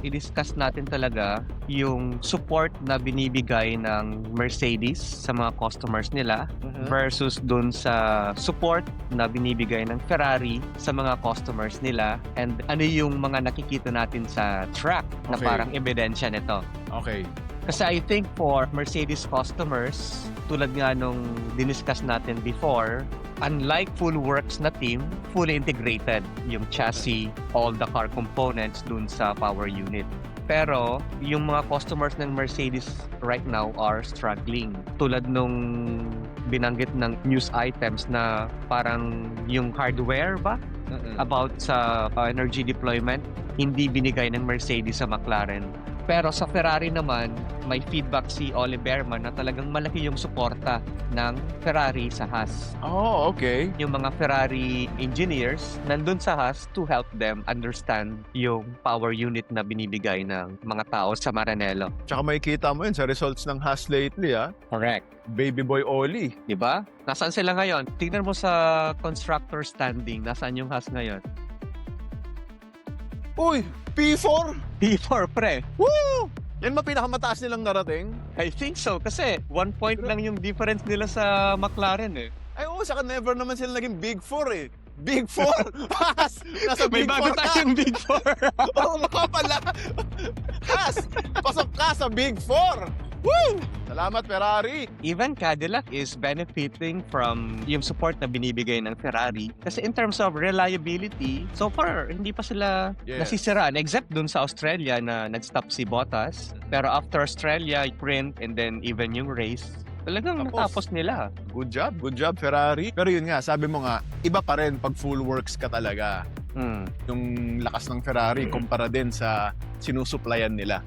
i-discuss natin talaga yung support na binibigay ng Mercedes sa mga customers nila versus dun sa support na binibigay ng Ferrari sa mga customers nila, and ano yung mga nakikita natin sa track na Okay. parang ebidensya nito. Okay. Kasi I think for Mercedes customers, tulad nga nung diniscuss natin before, unlike full works na team, fully integrated yung chassis, all the car components dun sa power unit. Pero yung mga customers ng Mercedes right now are struggling. Tulad nung binanggit ng news items na parang yung hardware ba about sa energy deployment, hindi binigay ng Mercedes sa McLaren. Pero sa Ferrari naman, may feedback si Ole Behrman na talagang malaki yung suporta ng Ferrari sa Haas. Oh, okay. Yung mga Ferrari engineers nandun sa Haas to help them understand yung power unit na binibigay ng mga tao sa Maranello. Tsaka makikita mo yun sa results ng Haas lately, ha? Correct. Baby boy Oli. Di ba? Nasaan sila ngayon? Tingnan mo sa constructor standing. Nasaan yung Haas ngayon? Uy, P4! P4 pre. Woo! Yan ba pinakamataas nilang narating? I think so. Kasi 1 point lang yung difference nila sa McLaren eh. Ay, oo, saka never naman sila naging Big 4 eh. Big 4! Haas! Nasa May Big 4 bago ka! tayong Big 4. Oo nga pala! Haas! Pasok ka sa Big 4! Woo! Salamat, Ferrari! Even Cadillac is benefiting from yung support na binibigay ng Ferrari. Kasi in terms of reliability, so far, hindi pa sila Yes. nasisiraan. Except dun sa Australia na nag-stop si Bottas. Pero after Australia, sprint, and then even yung race, talagang Tapos. natapos nila. Good job, Ferrari. Pero yun nga, sabi mo nga, iba pa rin pag full works ka talaga. Yung lakas ng Ferrari kumpara din sa sinusuplayan nila.